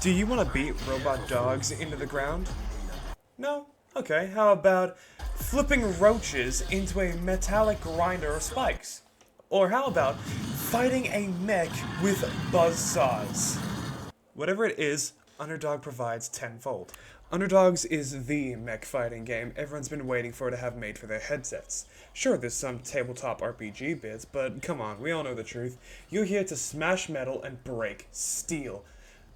Do you want to beat robot dogs into the ground? No? Okay, how about flipping roaches into a metallic grinder of spikes? Or how about fighting a mech with buzzsaws? Whatever it is, Underdog provides tenfold. Underdogs is the mech fighting game everyone's been waiting for to have made for their headsets. Sure, there's some tabletop RPG bits, but come on, we all know the truth. You're here to smash metal and break steel.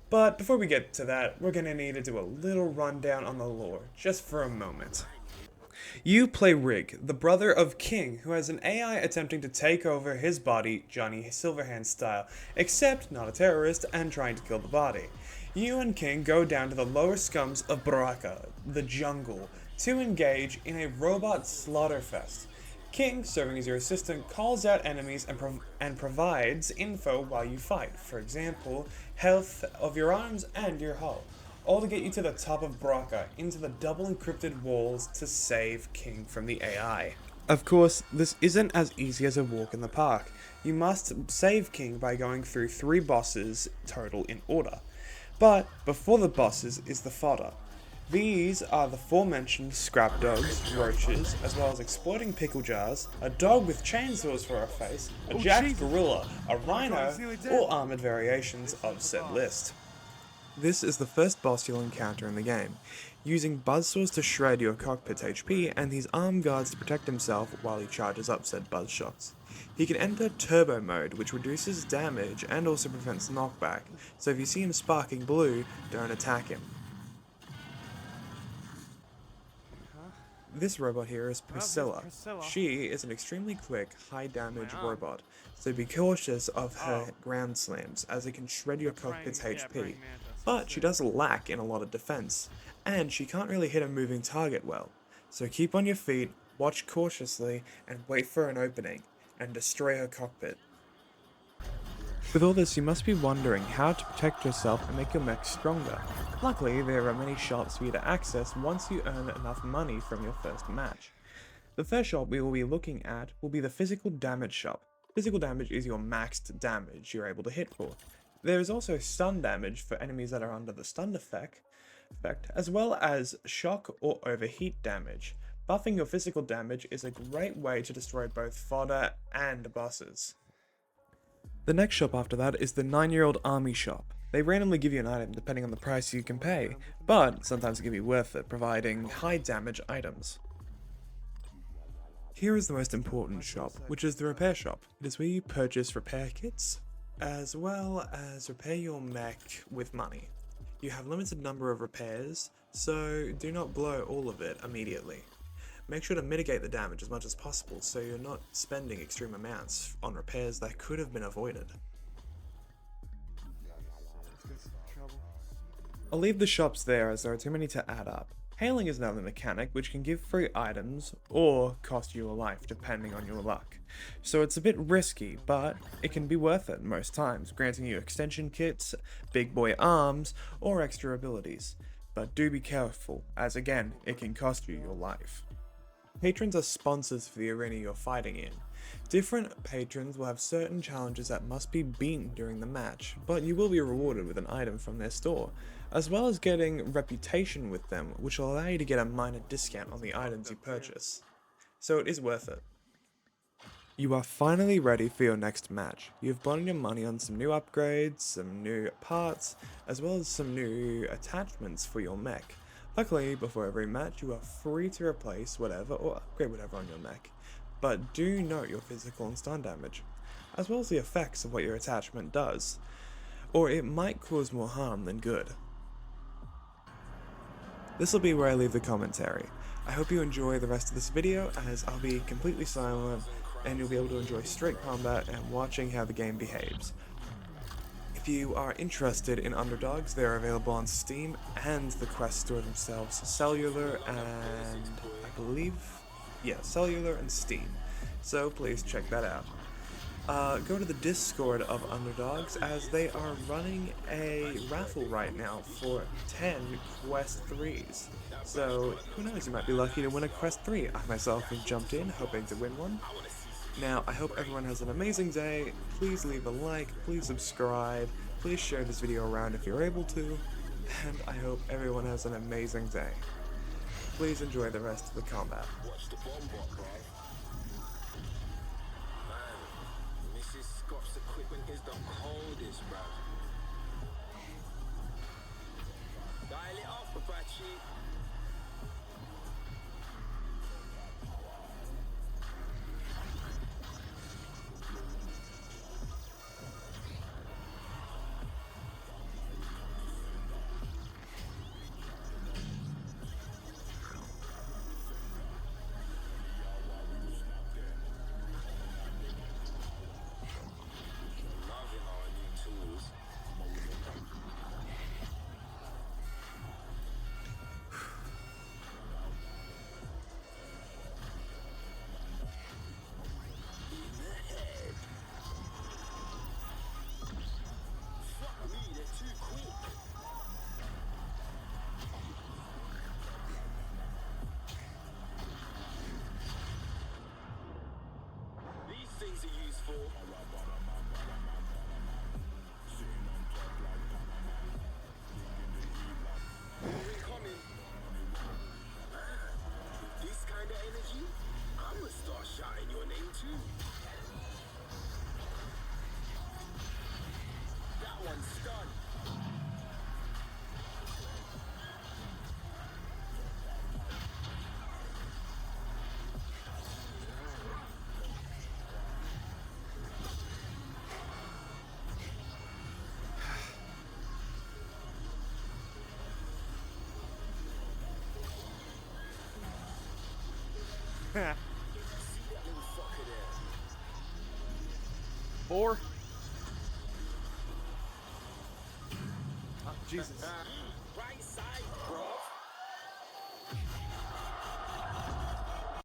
But before we get to that, we're gonna need to do a little rundown on the lore, just for a moment. You play Rig, the brother of King, who has an AI attempting to take over his body, Johnny Silverhand style, except not a terrorist and trying to kill the body. You and King go down to the lower scums of Baraka, the jungle, to engage in a robot slaughterfest. King, serving as your assistant, calls out enemies and provides info while you fight. For example, health of your arms and your hull. All to get you to the top of Baraka, into the double encrypted walls to save King from the AI. Of course, this isn't as easy as a walk in the park. You must save King by going through 3 bosses total in order. But before the bosses is the fodder. These are the aforementioned scrap dogs, roaches, as well as exploding pickle jars, a dog with chainsaws for a face, a jacked gorilla, a rhino, or armoured variations of said list. This is the first boss you'll encounter in the game, using buzzsaws to shred your cockpit HP and these armed guards to protect himself while he charges up said buzz shots. He can enter turbo mode, which reduces damage and also prevents knockback, so if you see him sparking blue, don't attack him. This robot here is Priscilla. She is an extremely quick, high damage robot, so be cautious of her ground slams, as it can shred your cockpit's HP. But she does lack in a lot of defense, and she can't really hit a moving target well. So keep on your feet, watch cautiously, and wait for an opening, and destroy her cockpit. With all this, you must be wondering how to protect yourself and make your mech stronger. Luckily, there are many shops for you to access once you earn enough money from your first match. The first shop we will be looking at will be the physical damage shop. Physical damage is your maxed damage you're able to hit for. There is also stun damage for enemies that are under the stun effect, as well as shock or overheat damage. Buffing your physical damage is a great way to destroy both fodder and bosses. The next shop after that is the 9-year-old army shop. They randomly give you an item depending on the price you can pay, but sometimes it can be worth it, providing high damage items. Here is the most important shop, which is the repair shop. It is where you purchase repair kits, as well as repair your mech with money. You have a limited number of repairs, so do not blow all of it immediately. Make sure to mitigate the damage as much as possible so you're not spending extreme amounts on repairs that could have been avoided. I'll leave the shops there as there are too many to add up. Hailing is another mechanic which can give free items or cost you a life depending on your luck. So it's a bit risky, but it can be worth it most times, granting you extension kits, big boy arms, or extra abilities. But do be careful, as again, it can cost you your life. Patrons are sponsors for the arena you're fighting in. Different patrons will have certain challenges that must be beaten during the match, but you will be rewarded with an item from their store, as well as getting reputation with them, which will allow you to get a minor discount on the items you purchase. So it is worth it. You are finally ready for your next match. You've blown your money on some new upgrades, some new parts, as well as some new attachments for your mech. Luckily, before every match, you are free to replace whatever or upgrade whatever on your mech, but do note your physical and stun damage, as well as the effects of what your attachment does, or it might cause more harm than good. This will be where I leave the commentary. I hope you enjoy the rest of this video, as I'll be completely silent, and you'll be able to enjoy straight combat and watching how the game behaves. If you are interested in Underdogs, they are available on Steam and the Quest store themselves, Cellular and Cellular and Steam. So please check that out. Go to the Discord of Underdogs, as they are running a raffle right now for 10 Quest 3s. So who knows, you might be lucky to win a Quest 3. I myself have jumped in hoping to win one. Now, I hope everyone has an amazing day. Please leave a like, please subscribe, Please share this video around if you're able to, and I hope everyone has an amazing day. Please enjoy the rest of the combat. Watch the bomb bot, bro. Man, Mrs. Scott's equipment is the coldest, bro. Dial it off, Apache. Loving our new tools. In the head. Fuck me, they're too quick. These things are useful. Moving coming. This kind of energy, I'm gonna start shouting your name too. That one's done. See that little fucker there? 4. Oh, Jesus. Right side, bro.